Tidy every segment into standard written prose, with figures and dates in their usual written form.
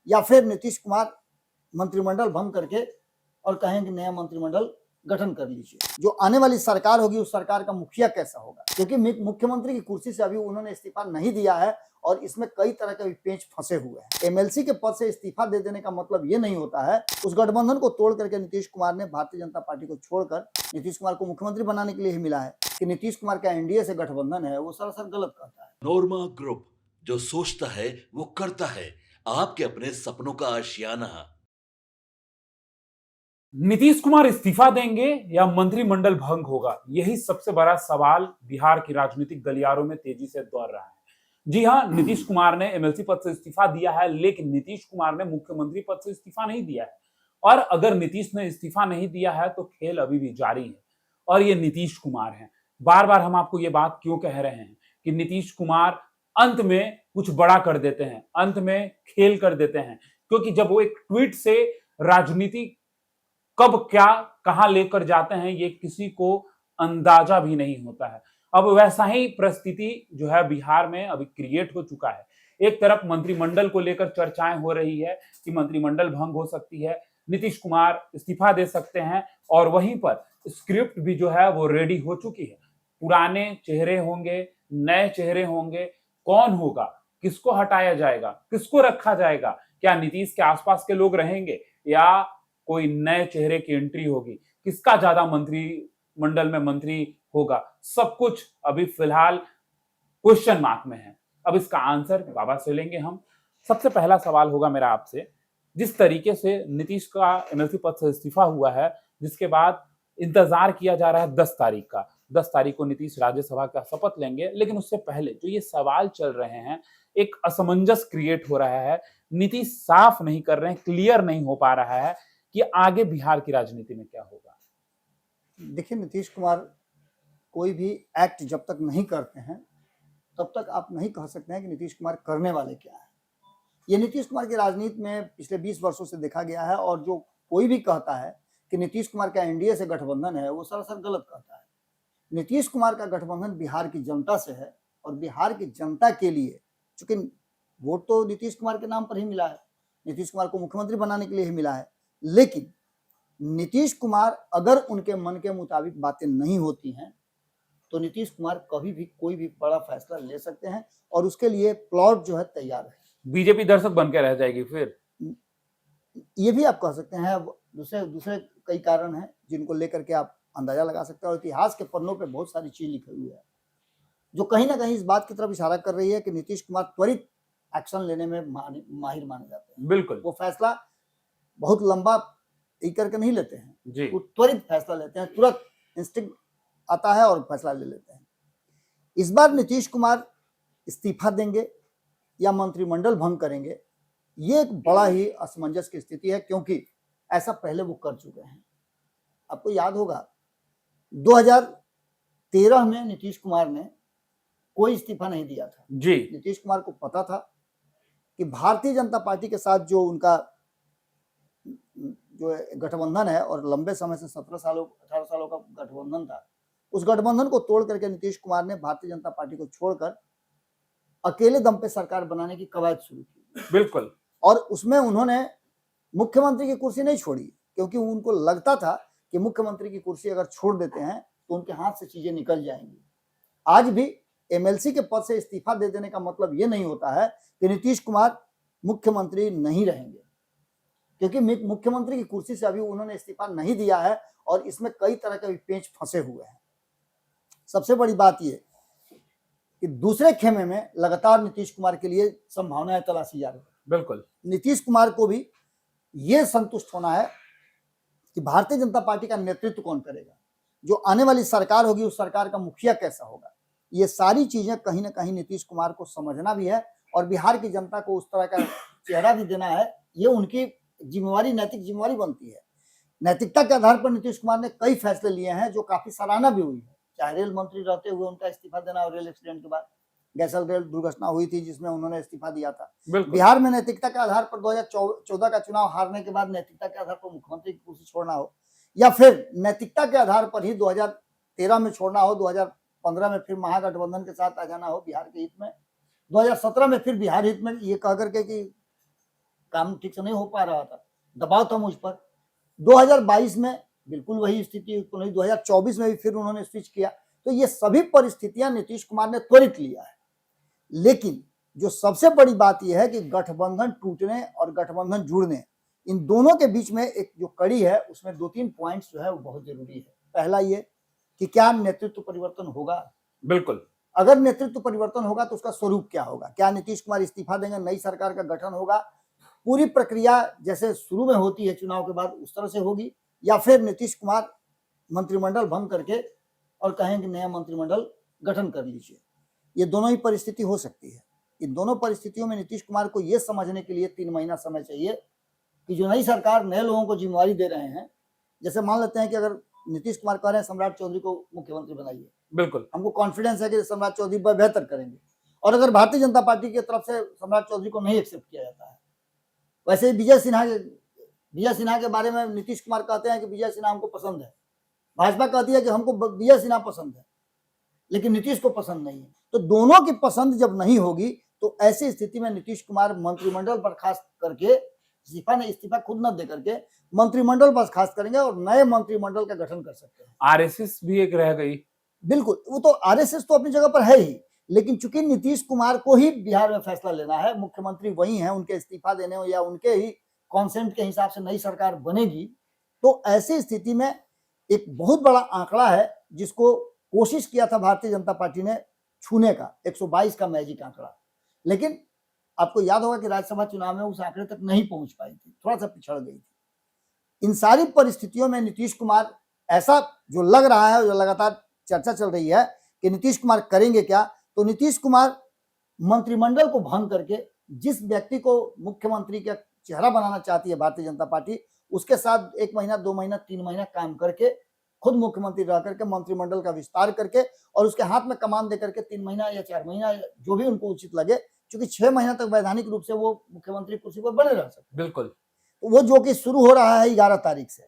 या फिर नीतीश कुमार मंत्रिमंडल भंग करके और कहेंगे नया मंत्रिमंडल गठन कर लीजिए। जो आने वाली सरकार होगी उस सरकार का मुखिया कैसा होगा, क्योंकि मुख्यमंत्री की कुर्सी से अभी उन्होंने इस्तीफा नहीं दिया है और इसमें कई तरह के पेंच फंसे हुए हैं। एमएलसी के पद से इस्तीफा दे देने का मतलब ये नहीं होता है। उस गठबंधन को तोड़ करके नीतीश कुमार ने भारतीय जनता पार्टी को छोड़कर नीतीश कुमार को मुख्यमंत्री बनाने के लिए ही मिला है। कि नीतीश कुमार का एनडीए से गठबंधन है वो सरासर गलत कहता है। नोरमा ग्रुप, जो सोचता है वो करता है। आपके अपने सपनों का आशियाना। नीतीश कुमार इस्तीफा देंगे या मंत्रिमंडल भंग होगा, यही सबसे बड़ा सवाल बिहार की राजनीतिक गलियारों में तेजी से दौड़ रहा है। जी हां, नीतीश कुमार ने एमएलसी पद से इस्तीफा दिया है, लेकिन नीतीश कुमार ने मुख्यमंत्री पद से इस्तीफा नहीं दिया है। और अगर नीतीश ने इस्तीफा नहीं दिया है तो खेल अभी भी जारी है और ये नीतीश कुमार हैं। बार बार हम आपको ये बात क्यों कह रहे हैं कि नीतीश कुमार अंत में कुछ बड़ा कर देते हैं, अंत में खेल कर देते हैं, क्योंकि जब वो एक ट्वीट से राजनीति कब क्या कहां लेकर जाते हैं ये किसी को अंदाजा भी नहीं होता है। अब वैसा ही परिस्थिति जो है बिहार में अभी क्रिएट हो चुका है। एक तरफ मंत्रिमंडल को लेकर चर्चाएं हो रही है कि मंत्रिमंडल भंग हो सकती है, नीतीश कुमार इस्तीफा दे सकते हैं, और वहीं पर स्क्रिप्ट भी जो है वो रेडी हो चुकी है। पुराने चेहरे होंगे, नए चेहरे होंगे, कौन होगा, किसको हटाया जाएगा, किसको रखा जाएगा, क्या नीतीश के आसपास के लोग रहेंगे या कोई नए चेहरे की एंट्री होगी, किसका ज्यादा मंत्रिमंडल में मंत्री होगा, सब कुछ अभी फिलहाल क्वेश्चन मार्क में है। अब इसका आंसर बाबा से लेंगे हम। सबसे पहला सवाल होगा मेरा आपसे, जिस तरीके से नीतीश का एमएलसी पद से इस्तीफा हुआ है, जिसके बाद इंतजार किया जा रहा है 10 तारीख का, 10 तारीख को नीतीश राज्यसभा का शपथ लेंगे, लेकिन उससे पहले जो ये सवाल चल रहे हैं, एक असमंजस क्रिएट हो रहा है। नीतीश साफ नहीं कर रहे हैं, क्लियर नहीं हो पा रहा है कि आगे बिहार की राजनीति में क्या होगा। देखिए, नीतीश कुमार कोई भी एक्ट जब तक नहीं करते हैं तब तक आप नहीं कह सकते हैं कि नीतीश कुमार करने वाले क्या है। ये नीतीश कुमार की राजनीति में पिछले 20 वर्षों से देखा गया है, और जो कोई भी कहता है कि नीतीश कुमार का एनडीए से गठबंधन है वो सरासर गलत कहता है। नीतीश कुमार का गठबंधन बिहार की जनता से है, और बिहार की जनता के लिए, चूंकि वोट तो नीतीश कुमार के नाम पर ही मिला है, नीतीश कुमार को मुख्यमंत्री बनाने के लिए ही मिला है, लेकिन नीतीश कुमार अगर उनके मन के मुताबिक बातें नहीं होती हैं तो नीतीश कुमार कभी भी कोई भी बड़ा फैसला ले सकते हैं, और उसके लिए प्लॉट जो है तैयार है। बीजेपी दर्शक बन के रह जाएगी फिर, ये भी आप कह सकते हैं। दूसरे दूसरे कई कारण हैं जिनको लेकर के आप अंदाजा लगा सकते हैं, और इतिहास के पन्नों पे बहुत सारी चीज लिखी हुई है जो कहीं ना कहीं इस बात की तरफ इशारा कर रही है कि नीतीश कुमार त्वरित एक्शन लेने में माहिर माने जाते हैं। बिल्कुल, वो फैसला बहुत लंबा करके नहीं लेते हैं जी, वो त्वरित फैसला लेते हैं, तुरंत इंस्टिंक्ट आता है और फैसला ले लेते हैं। इस बार नीतीश कुमार इस्तीफा देंगे या मंत्रिमंडल भंग करेंगे, ये एक बड़ा ही असमंजस की स्थिति है, क्योंकि ऐसा पहले वो कर चुके हैं। आपको याद होगा 2013 में नीतीश कुमार ने कोई इस्तीफा नहीं दिया था जी। नीतीश कुमार को पता था कि भारतीय जनता पार्टी के साथ जो उनका जो गठबंधन है, और लंबे समय से 17 सालों 18 सालों का गठबंधन था, उस गठबंधन को तोड़ करके नीतीश कुमार ने भारतीय जनता पार्टी को छोड़कर अकेले दम पे सरकार बनाने की कवायद शुरू की। बिल्कुल, और उसमें उन्होंने मुख्यमंत्री की कुर्सी नहीं छोड़ी, क्योंकि उनको लगता था कि मुख्यमंत्री की कुर्सी अगर छोड़ देते हैं तो उनके हाथ से चीजें निकल जाएंगी। आज भी एमएलसी के पद से इस्तीफा दे देने का मतलब ये नहीं होता है कि नीतीश कुमार मुख्यमंत्री नहीं रहेंगे, क्योंकि मुख्यमंत्री की कुर्सी से अभी उन्होंने इस्तीफा नहीं दिया है, और इसमें कई तरह के पेंच फंसे हुए हैं। सबसे बड़ी बात यह कि दूसरे खेमे में लगातार नीतीश कुमार के लिए संभावनाएं तलाशी जा रही है। बिल्कुल, नीतीश कुमार को भी यह संतुष्ट होना है कि भारतीय जनता पार्टी का नेतृत्व कौन करेगा, जो आने वाली सरकार होगी उस सरकार का मुखिया कैसा होगा। ये सारी चीजें कहीं ना कहीं नीतीश कुमार को समझना भी है, और बिहार की जनता को उस तरह का चेहरा भी देना है। ये उनकी जिम्मेवारी, नैतिक जिम्मेवारी बनती है। नैतिकता के आधार पर नीतीश कुमार ने कई फैसले लिए हैं जो काफी सराहना भी हुई है, चाहे रेल मंत्री रहते हुए उनका इस्तीफा देना, और रेल एक्सीडेंट के बाद गैसल रेल दुर्घटना हुई थी जिसमें उन्होंने इस्तीफा दिया था। बिहार में नैतिकता के आधार पर 2014 का चुनाव हारने के बाद नैतिकता के आधार पर मुख्यमंत्री की कुर्सी छोड़ना हो, या फिर नैतिकता के आधार पर ही 2013 में छोड़ना हो, 2015 में फिर महागठबंधन के साथ आ जाना हो बिहार के हित में, 2017 में फिर बिहार हित में, ये कह करके कि काम ठीक से नहीं हो पा रहा था, दबाव था मुझ पर। 2022 में बिल्कुल वही स्थिति तो नहीं, 2024 में भी फिर उन्होंने स्विच किया। तो ये सभी परिस्थितियां नीतीश कुमार ने त्वरित लिया है। लेकिन जो सबसे बड़ी बात यह है कि गठबंधन टूटने और गठबंधन जुड़ने, इन दोनों के बीच में एक जो कड़ी है उसमें 2-3 पॉइंट्स जो है वो बहुत जरूरी है। पहला ये कि क्या नेतृत्व परिवर्तन होगा। बिल्कुल। अगर नेतृत्व परिवर्तन होगा तो उसका स्वरूप क्या होगा, क्या नीतीश कुमार इस्तीफा देंगे, नई सरकार का गठन होगा, पूरी प्रक्रिया जैसे शुरू में होती है चुनाव के बाद उस तरह से होगी, या फिर नीतीश कुमार मंत्रिमंडल भंग करके और कहेंगे नया मंत्रिमंडल गठन कर लीजिए। ये दोनों ही परिस्थिति हो सकती है। इन दोनों परिस्थितियों में नीतीश कुमार को यह समझने के लिए 3 महीना समय चाहिए कि जो नई सरकार नए लोगों को जिम्मेवारी दे रहे हैं, जैसे मान लेते हैं कि अगर नीतीश कुमार कह रहे हैं सम्राट चौधरी को मुख्यमंत्री बनाइए, बिल्कुल हमको कॉन्फिडेंस है कि सम्राट चौधरी बेहतर करेंगे, और अगर भारतीय जनता पार्टी की तरफ से सम्राट चौधरी को नहीं एक्सेप्ट किया जाता है, वैसे ही विजय सिन्हा के बारे में नीतीश कुमार कहते हैं कि विजय सिन्हा हमको पसंद है, भाजपा कहती है कि हमको विजय सिन्हा पसंद है, लेकिन नीतीश को पसंद नहीं है। तो दोनों की पसंद जब नहीं होगी तो ऐसी स्थिति में नीतीश कुमार मंत्रिमंडल बर्खास्त करके, इस्तीफा खुद न दे करके मंत्रिमंडल बर्खास्त करेंगे और नए मंत्रिमंडल का गठन कर सकते हैं। आरएसएस भी एक रह गई। बिल्कुल, वो तो आरएसएस तो अपनी जगह पर है ही, लेकिन चूंकि नीतीश कुमार को ही बिहार में फैसला लेना है, मुख्यमंत्री वही हैं, उनके इस्तीफा देने हो या उनके ही कॉन्सेंट के हिसाब से नई सरकार बनेगी, तो ऐसी स्थिति में एक बहुत बड़ा आंकड़ा है जिसको कोशिश किया था भारतीय जनता पार्टी ने छूने का, 122 का मैजिक आंकड़ा, लेकिन आपको याद होगा कि राज्यसभा चुनाव में उस आंकड़े तक नहीं पहुंच पाई थी, थोड़ा सा पिछड़ गई थी। इन सारी परिस्थितियों में नीतीश कुमार, ऐसा जो लग रहा है, जो लगातार चर्चा चल रही है कि नीतीश कुमार करेंगे क्या, तो नीतीश कुमार मंत्रिमंडल को भंग करके जिस व्यक्ति को मुख्यमंत्री का चेहरा बनाना चाहती है भारतीय जनता पार्टी, उसके साथ 1 महीना 2 महीना 3 महीना काम करके खुद मुख्यमंत्री रह करके मंत्रिमंडल का विस्तार करके और उसके हाथ में कमान दे करके 3 महीना या 4 महीना जो भी उनको उचित लगे, क्योंकि 6 महीना तक वैधानिक रूप से वो मुख्यमंत्री कुर्सी पर बने रह सकते। बिल्कुल। तो वो जो कि शुरू हो रहा है 11 तारीख से,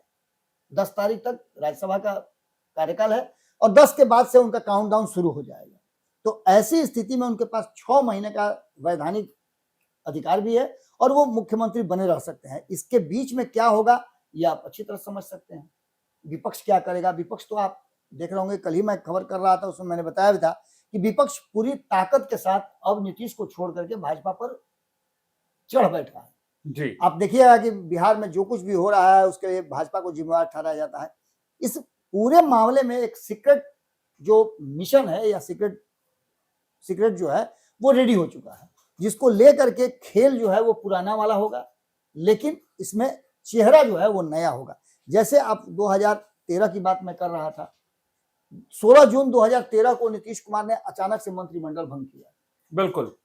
10 तारीख तक राज्यसभा का कार्यकाल है और 10 के बाद से उनका काउंटडाउन शुरू हो जाएगा। तो ऐसी स्थिति में उनके पास 6 महीने का वैधानिक अधिकार भी है और वो मुख्यमंत्री बने रह सकते हैं। इसके बीच में क्या होगा ये आप अच्छी तरह समझ सकते हैं। विपक्ष क्या करेगा, विपक्ष तो आप देख रहे होंगे, कल ही मैं खबर कर रहा था, उसमें मैंने बताया भी था कि विपक्ष पूरी ताकत के साथ अब नीतीश को छोड़ करके भाजपा पर चढ़ बैठा है जी। आप देखिएगा कि बिहार में जो कुछ भी हो रहा है उसके लिए भाजपा को जिम्मेवार ठहराया जाता है। इस पूरे मामले में एक सीक्रेट जो मिशन है या सीक्रेट जो है वो रेडी हो चुका है, जिसको लेकर के खेल जो है वो पुराना वाला होगा, लेकिन इसमें चेहरा जो है वो नया होगा। जैसे आप 2013 की बात मैं कर रहा था, 16 जून 2013 को नीतीश कुमार ने अचानक से मंत्रिमंडल भंग किया। बिल्कुल।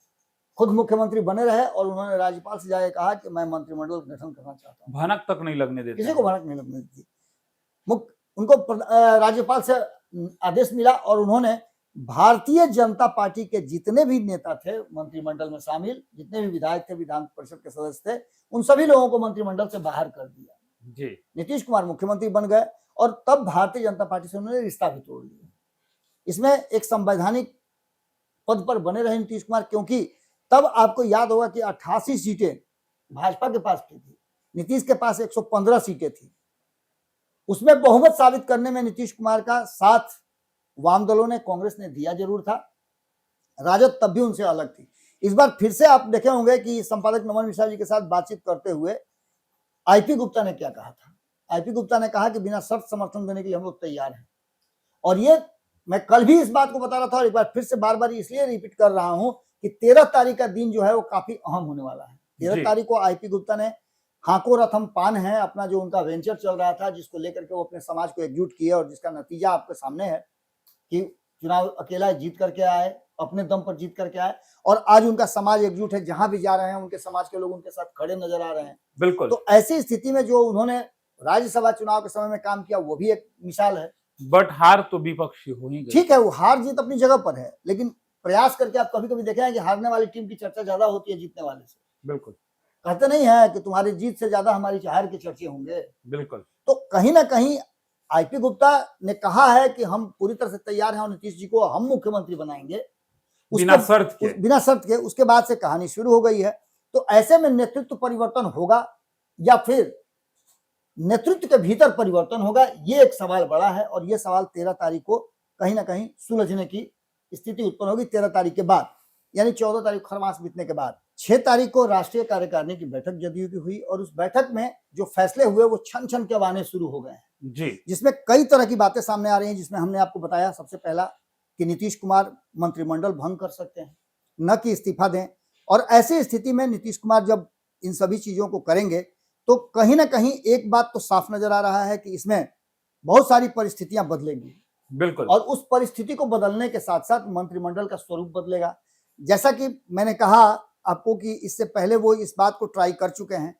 खुद मुख्यमंत्री बने रहे और उन्होंने राज्यपाल से जाकर कहा कि मैं मंत्रिमंडल गठन करना चाहता हूं। भनक तक नहीं लगने देते, किसी को भनक नहीं लगने दी। उनको राज्यपाल से आदेश मिला और उन्होंने भारतीय जनता पार्टी के जितने भी नेता थे मंत्रिमंडल में शामिल, जितने भी विधायक थे, विधान परिषद के सदस्य थे, उन सभी लोगों को मंत्रिमंडल से बाहर कर दिया जी। नीतीश कुमार मुख्यमंत्री बन गए और तब भारतीय जनता पार्टी से उन्होंने रिश्ता भी तोड़ लिया। इसमें एक संवैधानिक पद पर बने रहे नीतीश कुमार, क्योंकि तब आपको याद होगा कि 88 सीटें भाजपा के पास थी, नीतीश के पास 115 सीटें थी। उसमें बहुमत साबित करने में नीतीश कुमार का साथ वाम दलों ने, कांग्रेस ने दिया जरूर था, राजद तब भी उनसे अलग थी। इस बार फिर से आप देखे होंगे कि संपादक नमन मिश्रा जी के साथ बातचीत करते हुए आईपी गुप्ता ने क्या कहा था। आईपी गुप्ता ने कहा कि बिना शर्त समर्थन देने के लिए हम लोग तैयार हैं। और ये मैं कल भी इस बात को बता रहा था और एक बार फिर से बार बार इसलिए रिपीट कर रहा हूं कि 13 तारीख का दिन जो है वो काफी अहम होने वाला है। 13 तारीख को आईपी गुप्ता ने हाको रथम पान है अपना जो उनका वेंचर चल रहा था, जिसको लेकर के वो अपने समाज को एकजुट किए और जिसका नतीजा आपके सामने है कि चुनाव अकेला जीत करके आए, अपने दम पर जीत करके आए और आज उनका समाज एकजुट है, जहां भी जा रहे हैं उनके समाज के लोग उनके साथ खड़े नजर आ रहे हैं। बिल्कुल। तो ऐसी स्थिति में जो उन्होंने राज्यसभा चुनाव के समय में काम किया वो भी एक मिसाल है। बट हार तो विपक्षी हो ही गई। ठीक है, वो हार जीत अपनी जगह पर है, लेकिन प्रयास करके आप कभी कभी देखे हैं कि हारने वाली टीम की चर्चा ज्यादा होती है जीतने वाले से। बिल्कुल। कहते नहीं है कि तुम्हारी जीत से ज्यादा हमारी हार के चर्चे होंगे। बिल्कुल। तो कहीं ना कहीं आईपी गुप्ता ने कहा है कि हम पूरी तरह से तैयार हैं और नीतीश जी को हम मुख्यमंत्री बनाएंगे बिना शर्त के। बिना शर्त के। उसके बाद से कहानी शुरू हो गई है। तो ऐसे में नेतृत्व परिवर्तन होगा या फिर नेतृत्व के भीतर परिवर्तन होगा, ये एक सवाल बड़ा है। और ये सवाल 13 तारीख को कहीं ना कहीं सुलझने की स्थिति उत्पन्न होगी। 13 तारीख के बाद यानी 14 तारीख खरमास बीतने के बाद 6 तारीख को राष्ट्रीय कार्यकारिणी की बैठक जदयू की हुई और उस बैठक में जो फैसले हुए वो छन छन के आने शुरू हो गए हैं जी, जिसमें कई तरह की बातें सामने आ रही हैं। जिसमें हमने आपको बताया सबसे पहला कि नीतीश कुमार मंत्रिमंडल भंग कर सकते हैं, न कि इस्तीफा दें। और ऐसी स्थिति में नीतीश कुमार जब इन सभी चीजों को करेंगे तो कहीं ना कहीं एक बात तो साफ नजर आ रहा है कि इसमें बहुत सारी परिस्थितियां बदलेंगी बिल्कुल। और उस परिस्थिति को बदलने के साथ साथ मंत्रिमंडल का स्वरूप बदलेगा। जैसा कि मैंने कहा आपको कि इससे पहले वो इस बात को ट्राई कर चुके हैं।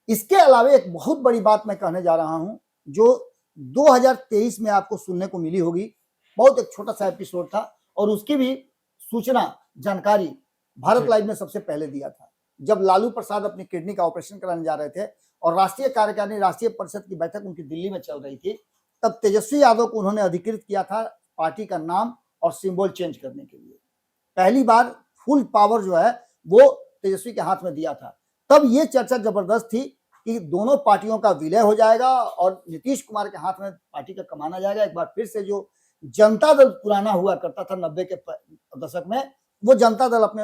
इसके अलावा एक बहुत बड़ी बात मैं कहने जा रहा हूं जो 2023 में आपको सुनने को मिली होगी। बहुत एक छोटा सा एपिसोड था और उसकी भी सूचना जानकारी भारत लाइव ने सबसे पहले दिया था जब लालू प्रसाद अपनी किडनी का ऑपरेशन कराने जा रहे थे और राष्ट्रीय कार्यकारिणी राष्ट्रीय परिषद की बैठक उनकी दिल्ली में चल रही थी। तब तेजस्वी यादव को उन्होंने अधिकृत किया था पार्टी का नाम और सिंबल चेंज करने के लिए। पहली बार फुल पावर जो है वो तेजस्वी के हाथ में दिया था। तब ये चर्चा जबरदस्त थी कि दोनों पार्टियों का विलय हो जाएगा और नीतीश कुमार के हाथ में पार्टी का कमाना जाएगा। एक बार फिर से जो जनता दल पुराना हुआ करता था 90 के दशक में, वो जनता दल अपने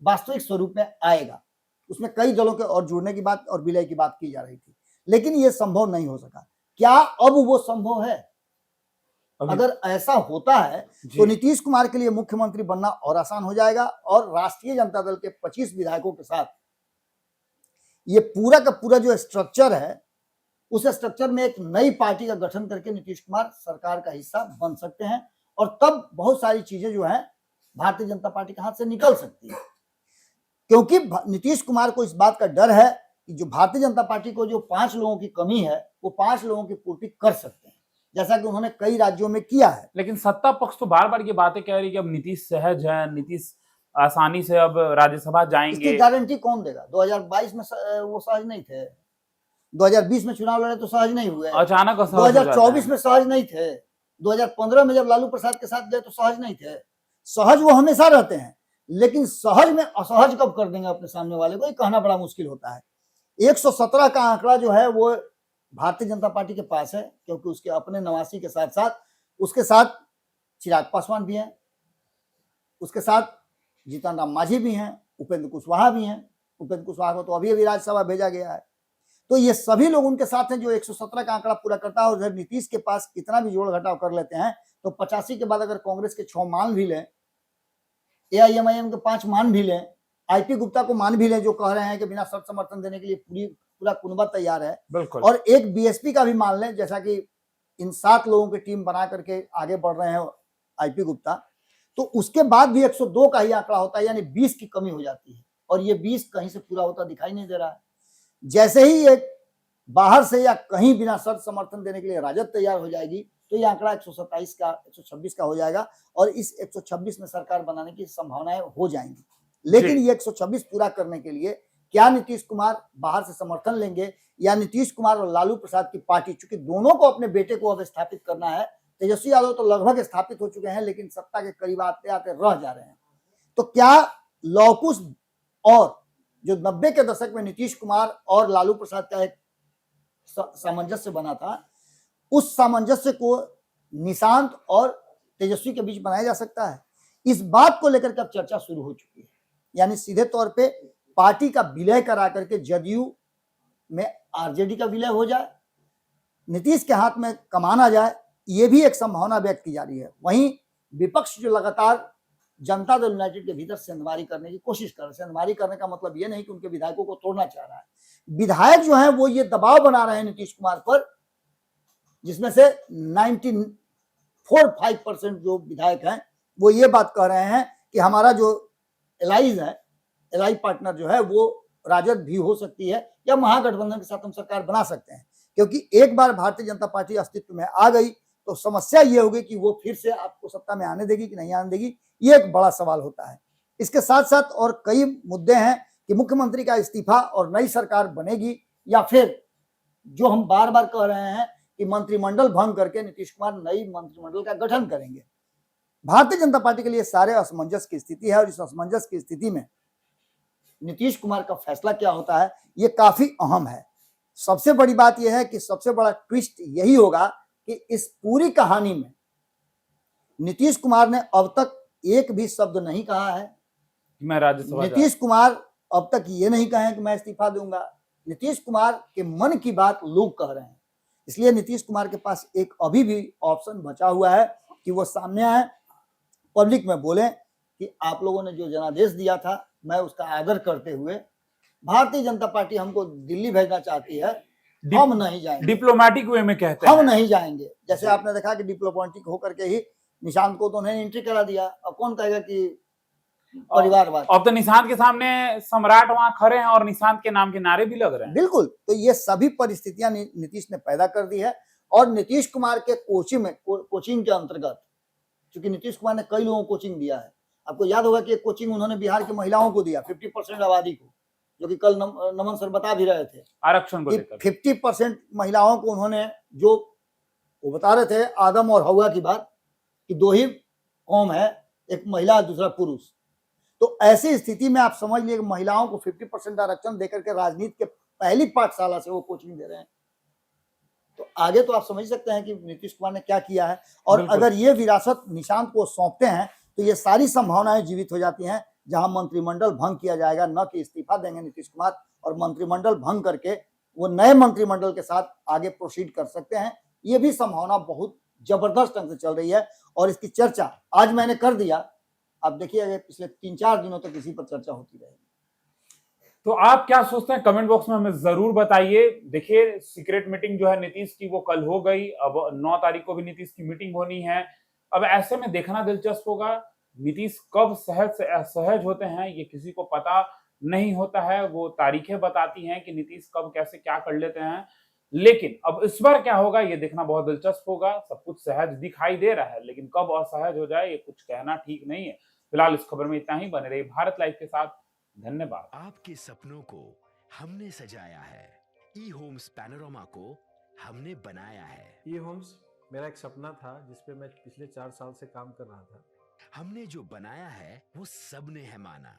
वास्तविक स्वरूप में आएगा। उसमें कई दलों के और जुड़ने की बात और विलय की बात की जा रही थी, लेकिन ये संभव नहीं हो सका। क्या अब वो संभव है? अगर ऐसा होता है तो नीतीश कुमार के लिए मुख्यमंत्री बनना और आसान हो जाएगा और राष्ट्रीय जनता दल के 25 विधायकों के साथ ये पूरा का पूरा जो स्ट्रक्चर है उस स्ट्रक्चर में एक नई पार्टी का गठन करके नीतीश कुमार सरकार का हिस्सा बन सकते हैं और तब बहुत सारी चीजें जो है भारतीय जनता पार्टी के हाथ से निकल सकती है। क्योंकि नीतीश कुमार को इस बात का डर है कि जो भारतीय जनता पार्टी को जो 5 लोगों की कमी है वो 5 लोगों की पूर्ति कर सकते हैं, जैसा कि उन्होंने कई राज्यों में किया है। लेकिन सत्ता पक्ष तो बार बार ये बातें कह रही है कि अब नीतीश सहज है, नीतीश आसानी से अब राज्यसभा जाएंगे। इसकी गारंटी कौन देगा? 2022 में वो सहज नहीं थे, 2020 में चुनाव लड़े तो सहज नहीं हुए, अचानक 2024 में सहज नहीं थे, 2015 में जब लालू प्रसाद के साथ गए तो सहज नहीं थे। सहज वो हमेशा रहते हैं, लेकिन सहज में असहज कब कर देंगे अपने सामने वाले को, ये कहना बड़ा मुश्किल होता है। 117 का आंकड़ा जो है वो भारतीय जनता पार्टी के पास है, क्योंकि उसके अपने नवासी के साथ साथ उसके साथ चिराग पासवान भी हैं, उसके साथ जीतन राम मांझी भी हैं, उपेंद्र कुशवाहा भी हैं। उपेंद्र कुशवाहा को तो अभी अभी राज्यसभा भेजा गया है। तो ये सभी लोग उनके साथ हैं जो 117 का आंकड़ा पूरा करता है। और जब नीतीश के पास कितना भी जोड़ घटाव कर लेते हैं तो 85 के बाद अगर कांग्रेस के 6 मान भी लें, एआईएमआईएम के 5 मान भी लें, आईपी गुप्ता को मान भी लें जो कह रहे हैं कि बिना शर्त समर्थन देने के लिए पूरा कुनबा तैयार है, बिल्कुल, और एक बीएसपी का भी मान लें, जैसा कि इन 7 लोगों की टीम बना करके आगे बढ़ रहे हैं आईपी गुप्ता, तो उसके बाद भी 102 का ही आंकड़ा होता है, यानी 20 की कमी हो जाती है और ये 20 कहीं से पूरा होता दिखाई नहीं दे रहा है। जैसे ही एक बाहर से या कहीं बिना शर्त समर्थन देने के लिए राजद तैयार हो जाएगी तो ये आंकड़ा 127 का 126 का हो जाएगा और इस 126 में सरकार बनाने की संभावनाएं हो जाएंगी। लेकिन ये 126 पूरा करने के लिए क्या नीतीश कुमार बाहर से समर्थन लेंगे या नीतीश कुमार और लालू प्रसाद की पार्टी, चूंकि दोनों को अपने बेटे को अब स्थापित करना है। तेजस्वी यादव तो लगभग स्थापित हो चुके हैं लेकिन सत्ता के करीब आते आते रह जा रहे हैं। तो क्या लौकुश और जो 90 के दशक में नीतीश कुमार और लालू प्रसाद का एक सामंजस्य बना था, उस सामंजस्य को निशांत और तेजस्वी के बीच बनाया जा सकता है? इस बात को लेकर के अब चर्चा शुरू हो चुकी है। यानी सीधे तौर पे पार्टी का विलय करा करके जदयू में आरजेडी का विलय हो जाए, नीतीश के हाथ में कमान आ जाए, ये भी एक संभावना व्यक्त की जा रही है। वहीं विपक्ष जो लगातार जनता दल यूनाइटेड के भीतर सेंधमारी करने की कोशिश कर रहे हैं। सेंधमारी करने का मतलब ये नहीं कि उनके विधायकों को तोड़ना चाह रहा है। विधायक जो हैं वो ये दबाव बना रहे हैं नीतीश कुमार पर, जिसमें से 94-5% जो विधायक हैं वो ये बात कह रहे हैं कि हमारा जो एलाइज है, एलाई पार्टनर जो है वो राजद भी हो सकती है या महागठबंधन के साथ हम सरकार बना सकते हैं। क्योंकि एक बार भारतीय जनता पार्टी अस्तित्व में आ गई तो समस्या ये होगी कि वो फिर से आपको सत्ता में आने देगी कि नहीं आने देगी, ये एक बड़ा सवाल होता है। इसके साथ साथ और कई मुद्दे हैं कि मुख्यमंत्री का इस्तीफा और नई सरकार बनेगी या फिर जो हम बार बार कह रहे हैं कि मंत्रिमंडल भंग करके नीतीश कुमार नई मंत्रिमंडल का गठन करेंगे। भारतीय जनता पार्टी के लिए सारे असमंजस की स्थिति है और इस असमंजस की स्थिति में नीतीश कुमार का फैसला क्या होता है ये काफी अहम है। सबसे बड़ी बात यह है कि सबसे बड़ा ट्विस्ट यही होगा कि इस पूरी कहानी में नीतीश कुमार ने अब तक एक भी शब्द नहीं कहा है। मैं राज्यसभा नीतीश कुमार अब तक ये नहीं कहे कि मैं इस्तीफा दूंगा। नीतीश कुमार के मन की बात लोग कह रहे हैं, इसलिए नीतीश कुमार के पास एक अभी भी ऑप्शन बचा हुआ है कि वो सामने आए, पब्लिक में बोले कि आप लोगों ने जो जनादेश दिया था मैं उसका आदर करते हुए भारतीय जनता पार्टी हमको दिल्ली भेजना चाहती है, हम नहीं जाएंगे। डिप्लोमेटिक वे में कहते हम हैं नहीं जाएंगे। जैसे आपने देखा कि डिप्लोमेटिक होकर के ही निशांत को तो उन्होंने एंट्री करा दिया। अब कौन कहेगा कि परिवारवाद। अब तो निशांत के सामने सम्राट वहां खड़े हैं और निशांत के नाम के नारे भी लग रहे हैं। बिल्कुल, तो ये सभी परिस्थितियां नीतीश ने पैदा कर दी है। और नीतीश कुमार के कोचिंग के अंतर्गत, क्योंकि नीतीश कुमार ने कई लोगों को कोचिंग दिया है। आपको याद होगा कि एक कोचिंग उन्होंने बिहार की महिलाओं को दिया 50% आबादी को, जो कि कल नमन सर बता भी रहे थे आरक्षण को लेकर 50% महिलाओं को उन्होंने, जो वो बता रहे थे आदम और हवा की बात कि दो ही कौम है, एक महिला दूसरा पुरुष। तो ऐसी स्थिति में आप समझ लीजिए महिलाओं को 50% आरक्षण देकर के राजनीति के पहली पाठशाला से वो कोचिंग दे रहे हैं। तो आगे तो आप समझ सकते हैं कि नीतीश कुमार ने क्या किया है। और अगर ये विरासत निशांत को सौंपते हैं तो ये सारी संभावनाएं जीवित हो जाती हैं, जहां मंत्रिमंडल भंग किया जाएगा, न कि इस्तीफा देंगे नीतीश कुमार और मंत्रिमंडल भंग करके वो नए मंत्रिमंडल के साथ आगे प्रोसीड कर सकते हैं। ये भी संभावना बहुत जबरदस्त ढंग से चल रही है और इसकी चर्चा आज मैंने कर दिया। आप देखिए पिछले 3-4 दिनों तक इसी पर चर्चा होती रहेगी। तो आप क्या सोचते हैं कमेंट बॉक्स में हमें जरूर बताइए। देखिए सीक्रेट मीटिंग जो है नीतीश की वो कल हो गई, अब 9 तारीख को भी नीतीश की मीटिंग होनी है। अब ऐसे में देखना दिलचस्प होगा नीतीश कब सहज से असहज होते हैं, ये किसी को पता नहीं होता है। वो तारीखें बताती हैं कि नीतीश कब कैसे क्या कर लेते हैं, लेकिन अब इस बार क्या होगा ये देखना बहुत दिलचस्प होगा। सब कुछ सहज दिखाई दे रहा है, लेकिन कब असहज हो जाए ये कुछ कहना ठीक नहीं है। फिलहाल इस खबर में इतना ही। बने रहिए भारत लाइव के साथ। धन्यवाद। आपके सपनों को हमने सजाया है, ई होम्स पैनोरामा को हमने बनाया है। ई होम्स मेरा एक सपना था जिस पे मैं पिछले 4 साल से काम कर रहा था। हमने जो बनाया है वो सबने है माना।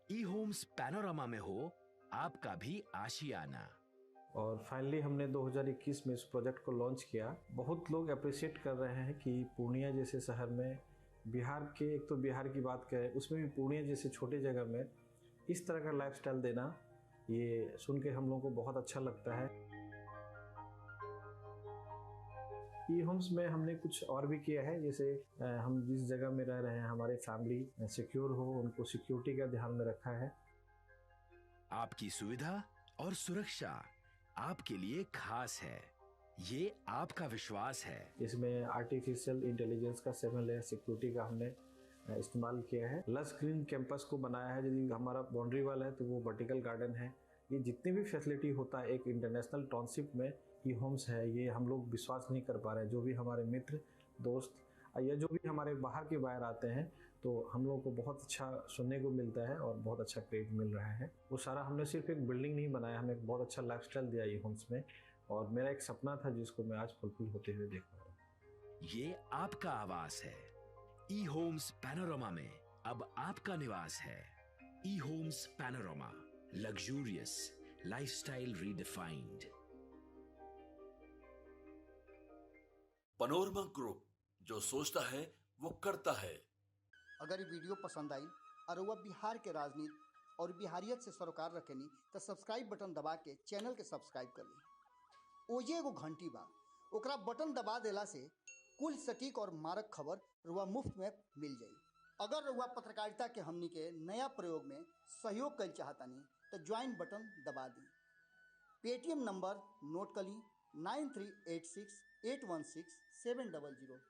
ई होम्स पैनोरामा में हो आपका भी आशियाना। और फाइनली हमने 2021 में इस प्रोजेक्ट को लॉन्च किया। बहुत लोग अप्रिशिएट कर रहे हैं कि पूर्णिया जैसे शहर में, बिहार के, एक तो बिहार की बात करें उसमें भी पूर्णिया जैसे छोटे जगह में इस तरह का लाइफस्टाइल देना, ये सुन के हम लोगों को बहुत अच्छा लगता है। ई होम्स में हमने कुछ और भी किया है, जैसे हम जिस जगह में रह रहे हैं हमारे फैमिली सिक्योर हो, उनको सिक्योरिटी का ध्यान में रखा है। आपकी सुविधा और सुरक्षा आपके लिए खास है, ये आपका विश्वास है। इसमें आर्टिफिशियल इंटेलिजेंस का 7 लेयर सिक्योरिटी का हमने इस्तेमाल किया है। लस ग्रीन कैंपस को बनाया है। यदि हमारा बाउंड्री वाल है तो वो वर्टिकल गार्डन है। ये जितनी भी फैसिलिटी होता है एक इंटरनेशनल टाउनशिप में ई होम्स है, ये हम लोग विश्वास नहीं कर पा रहे हैं। जो भी हमारे मित्र दोस्त या जो भी हमारे बाहर के बाहर आते हैं तो हम लोगों को बहुत अच्छा सुनने को मिलता है और बहुत अच्छा क्रेडिट मिल रहा है। वो सारा हमने सिर्फ एक बिल्डिंग नहीं बनाया, हमें एक बहुत अच्छा लाइफस्टाइल दिया ई होम्स में, और मेरा एक सपना था जिसको मैं आज फुलफिल होते हुए देख रहा हूँ। ये आपका आवास है। ई होम्स पैनोरामा में अब आपका निवास है। E Homes Panorama, luxurious lifestyle redefined. Panorama group, जो सोचता है वो करता है। अगर ये वीडियो पसंद आई और वह बिहार के राजनीति और बिहारियत से सरोकार रखेनी तो सब्सक्राइब बटन दबा के चैनल के सब्सक्राइब कर ली। ओजे एगो घंटी बा, ओकरा बटन दबा देला से कुल सटीक और मारक खबर रुआ मुफ्त में मिल जाई। अगर रुआ पत्रकारिता के हमनी के नया प्रयोग में सहयोग कर चाहतानी तो ज्वाइन बटन दबा दी। पेटीएम नंबर नोट कर ली 9386816700।